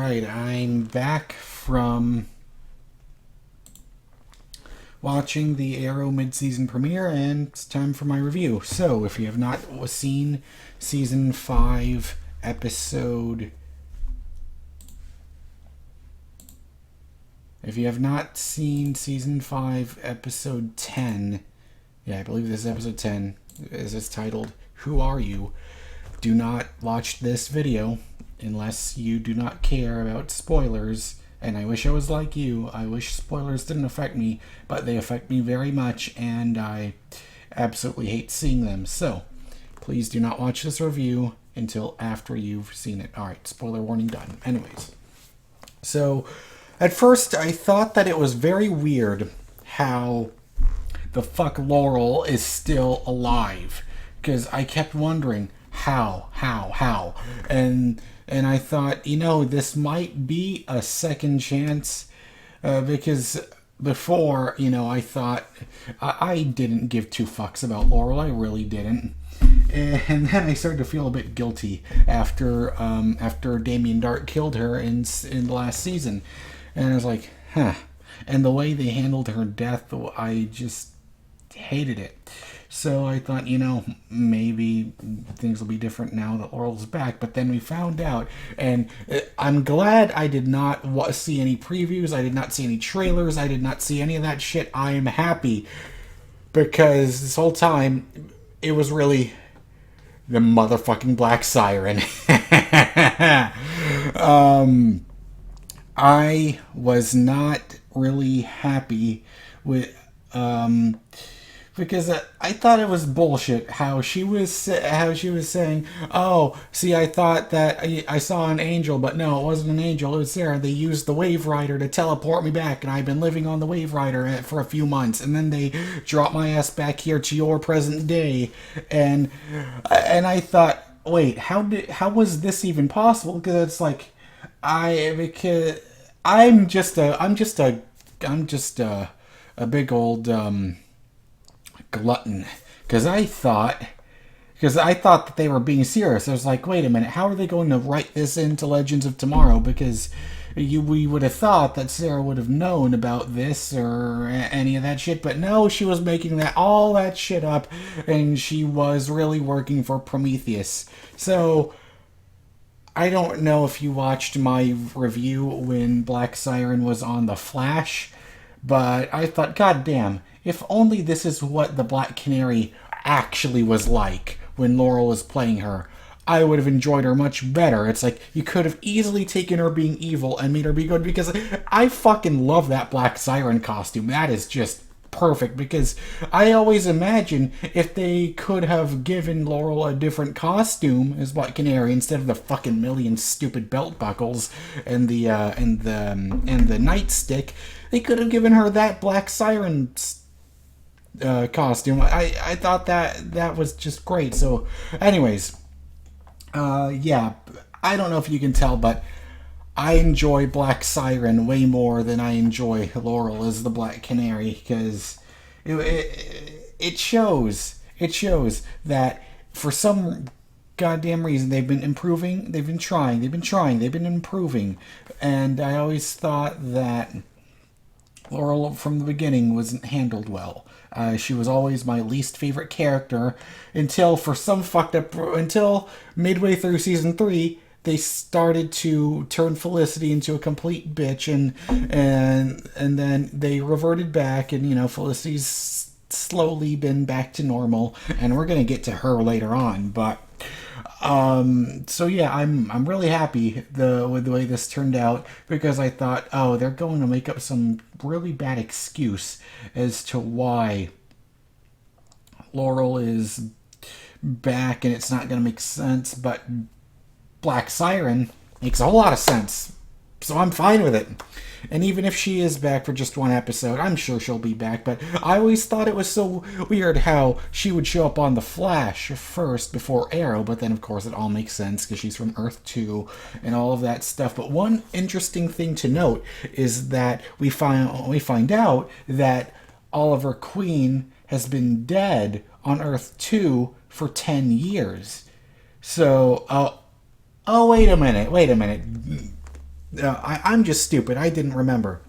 Alright, I'm back from watching the Arrow mid-season premiere, and it's time for my review. So, if you have not seen Season 5, Episode... If you have not seen Season 5, Episode 10... Yeah, I believe this is Episode 10. It's titled, Who Are You? Do not watch this video unless you do not care about spoilers. And I wish I was like you. I wish spoilers didn't affect me, but they affect me very much, and I absolutely hate seeing them. So, please do not watch this review until after you've seen it. Alright, spoiler warning done. Anyways. So, at first I thought that it was very weird how the fuck Laurel is still alive. Because I kept wondering, how? And I thought, you know, this might be a second chance, because before, you know, I thought, I didn't give two fucks about Laurel, I really didn't. And then I started to feel a bit guilty after Damien Dark killed her in the last season. And I was like, huh. And the way they handled her death, I just hated it. So I thought, you know, maybe things will be different now that Laurel's back. But then we found out, and I'm glad I did not see any previews. I did not see any trailers. I did not see any of that shit. I am happy, because this whole time it was really the motherfucking Black Siren. I was not really happy with... because I thought it was bullshit how she was saying, oh, see, I thought that I saw an angel, but no, it wasn't an angel, it was Sarah. They used the Wave Rider to teleport me back, and I've been living on the Wave Rider for a few months, and then they dropped my ass back here to your present day, and I thought, wait, how was this even possible? Because it's like, I'm just a big old glutton, because I thought that they were being serious. I was like, wait a minute, how are they going to write this into Legends of Tomorrow? Because we would have thought that Sarah would have known about this or any of that shit, but no, she was making all that shit up, and she was really working for Prometheus. So I don't know if you watched my review when Black Siren was on The Flash, but I thought, god damn, if only this is what the Black Canary actually was like when Laurel was playing her, I would have enjoyed her much better. It's like, you could have easily taken her being evil and made her be good, because I fucking love that Black Siren costume. That is just perfect, because I always imagine if they could have given Laurel a different costume as Black Canary instead of the fucking million stupid belt buckles and the nightstick, they could have given her that Black Siren costume. I thought that was just great. So anyways, yeah, I don't know if you can tell, but I enjoy Black Siren way more than I enjoy Laurel as the Black Canary, because it shows that for some goddamn reason they've been improving, they've been improving, and I always thought that Laurel from the beginning wasn't handled well. She was always my least favorite character until midway through season 3 they started to turn Felicity into a complete bitch, and then they reverted back, and you know, Felicity's slowly been back to normal, and we're gonna get to her later on, but so yeah, I'm really happy with the way this turned out, because I thought, oh, they're going to make up some really bad excuse as to why Laurel is back, and it's not going to make sense, but Black Siren makes a whole lot of sense, so I'm fine with it. And even if she is back for just one episode, I'm sure she'll be back. But I always thought it was so weird how she would show up on The Flash first before Arrow, but then of course it all makes sense because she's from Earth 2 and all of that stuff. But one interesting thing to note is that we find out that Oliver Queen has been dead on Earth 2 for 10 years. So, oh, wait a minute. I'm just stupid. I didn't remember.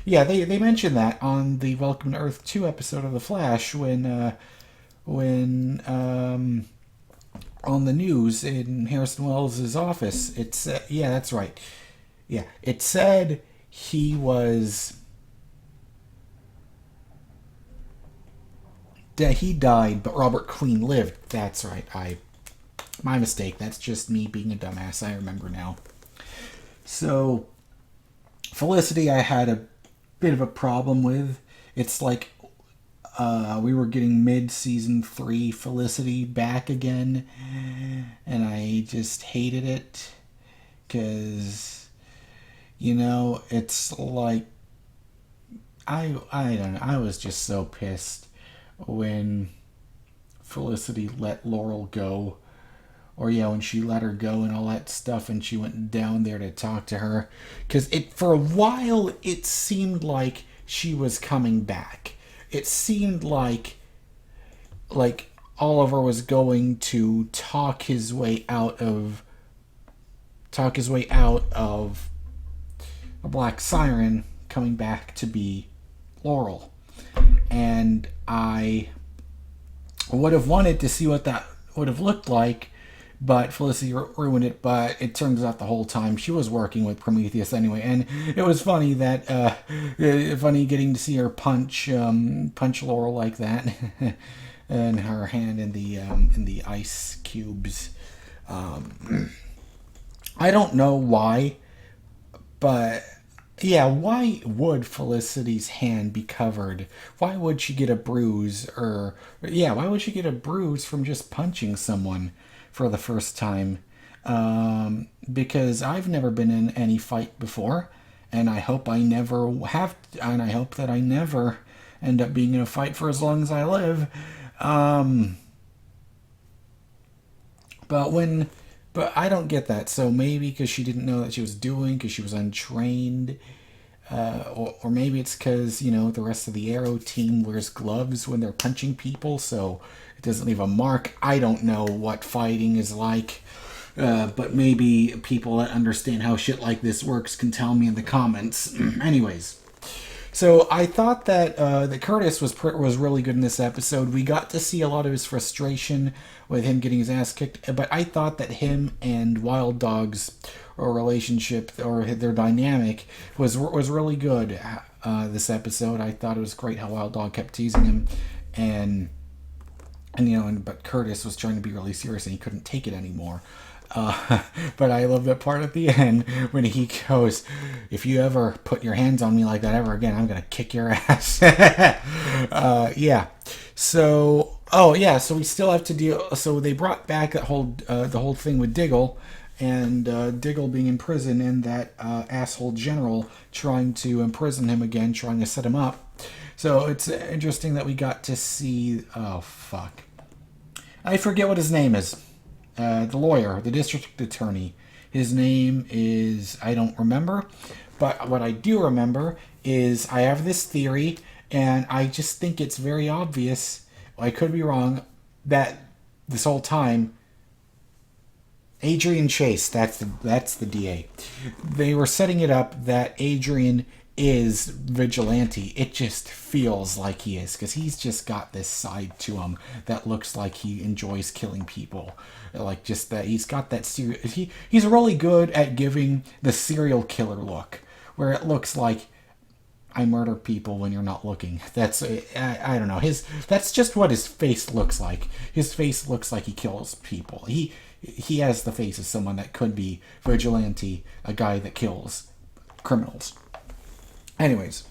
Yeah, they mentioned that on the Welcome to Earth 2 episode of The Flash when on the news in Harrison Wells' office. It's yeah, that's right. Yeah, it said he was he died, but Robert Queen lived. That's right. My mistake. That's just me being a dumbass. I remember now. So Felicity, I had a bit of a problem with. It's like we were getting mid season 3 Felicity back again, and I just hated it because it's like I don't know. I was just so pissed when Felicity let Laurel go, or yeah, when she let her go and all that stuff, and she went down there to talk to her, because it for a while it seemed like she was coming back. It seemed like Oliver was going to talk his way out of a Black Siren, coming back to be Laurel, and I would have wanted to see what that would have looked like, but Felicity ruined it. But it turns out the whole time she was working with Prometheus anyway, and it was funny that funny getting to see her punch Laurel like that, and her hand in the ice cubes. I don't know why, but yeah, why would Felicity's hand be covered? Why would she get a bruise? Or yeah, why would she get a bruise from just punching someone for the first time? Because I've never been in any fight before, and I hope I never have, and I hope that I never end up being in a fight for as long as I live. Um, but when, but I don't get that. So maybe because she didn't know that she was doing, because she was untrained, or maybe it's because the rest of the Arrow team wears gloves when they're punching people, so it doesn't leave a mark. I don't know what fighting is like, but maybe people that understand how shit like this works can tell me in the comments. Anyways, so I thought that Curtis was really good in this episode. We got to see a lot of his frustration with him getting his ass kicked, but I thought that him and Wild Dog's or relationship or their dynamic was really good. This episode, I thought it was great how Wild Dog kept teasing him, and but Curtis was trying to be really serious and he couldn't take it anymore. But I love that part at the end when he goes, "If you ever put your hands on me like that ever again, I'm gonna kick your ass." Yeah. So, oh yeah. So we still have to deal. So they brought back that whole the whole thing with Diggle, and Diggle being in prison, and that asshole general trying to imprison him again, trying to set him up. So it's interesting that we got to see. Oh fuck. I forget what his name is. The lawyer, the district attorney. His name is, I don't remember, but what I do remember is I have this theory, and I just think it's very obvious. I could be wrong, that this whole time, Adrian Chase, that's the DA. They were setting it up that Adrian is vigilante. It just feels like he is, because he's just got this side to him that looks like he enjoys killing people. Like, just that he's got that he's really good at giving the serial killer look, where it looks like I murder people when you're not looking. That's I don't know. That's just what his face looks like. His face looks like he kills people. He has the face of someone that could be vigilante, a guy that kills criminals. Anyways,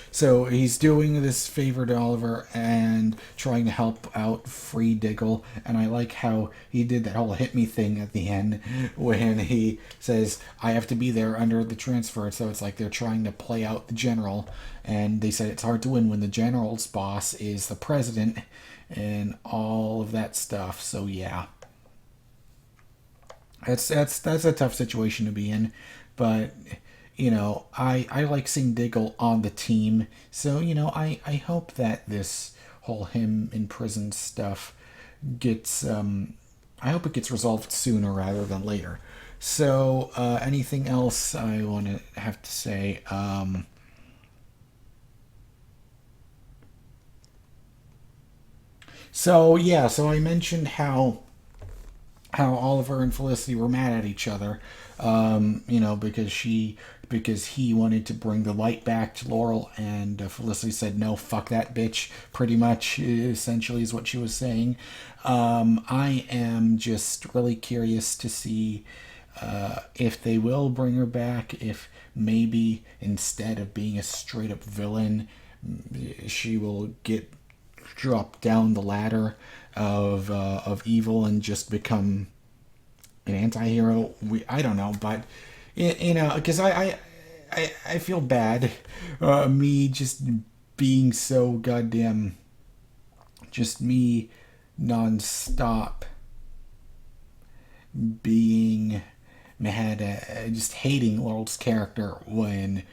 so he's doing this favor to Oliver and trying to help out free Diggle. And I like how he did that whole hit me thing at the end when he says, I have to be there under the transfer. So it's like they're trying to play out the general. And they said it's hard to win when the general's boss is the president and all of that stuff. So yeah. That's a tough situation to be in. But I like seeing Diggle on the team. So, I hope that this whole him in prison stuff gets, I hope it gets resolved sooner rather than later. So, anything else I want to have to say? So yeah, so I mentioned how Oliver and Felicity were mad at each other, because he wanted to bring the light back to Laurel, and Felicity said no, fuck that bitch. Pretty much, essentially, is what she was saying. I am just really curious to see if they will bring her back. If maybe instead of being a straight up villain, she will get drop down the ladder of evil and just become an anti-hero. I don't know, but because I feel bad, me just being so goddamn, just me nonstop being mad at, just hating Laurel's character when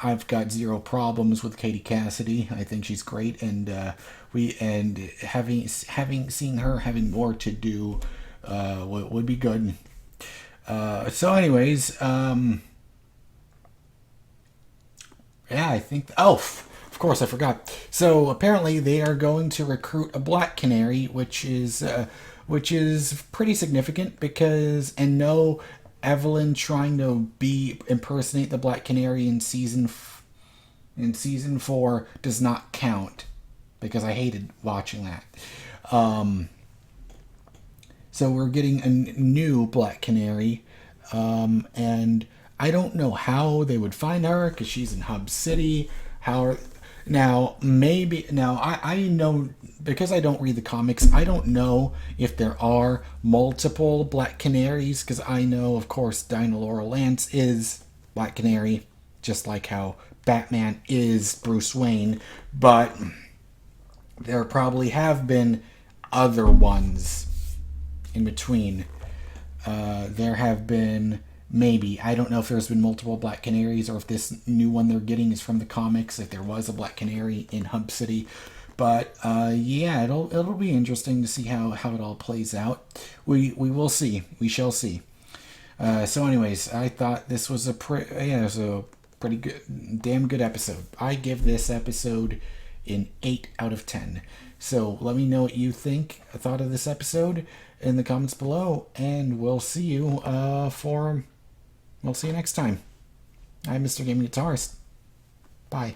I've got zero problems with Katie Cassidy. I think she's great, and having seen her having more to do would be good. So, anyways, yeah, I think. Oh, of course, I forgot. So apparently, they are going to recruit a Black Canary, which is pretty significant because, and no, Evelyn trying to be impersonate the Black Canary in season 4 does not count because I hated watching that. So we're getting a new Black Canary, and I don't know how they would find her because she's in Hub City. How now maybe now I know because I don't read the comics. I don't know if there are multiple Black Canaries because I know, of course, Dinah Laurel Lance is Black Canary, just like how Batman is Bruce Wayne, but there probably have been other ones in between. There have been maybe, I don't know if there's been multiple Black Canaries or if this new one they're getting is from the comics. If there was a Black Canary in Hub City, but yeah, it'll be interesting to see how it all plays out. We will see. We shall see. So, anyways, I thought this was a pretty good, damn good episode. I give this episode an 8 out of 10. So let me know what you thought of this episode in the comments below, and we'll see you next time. I'm Mr. Gaming Guitarist. Bye.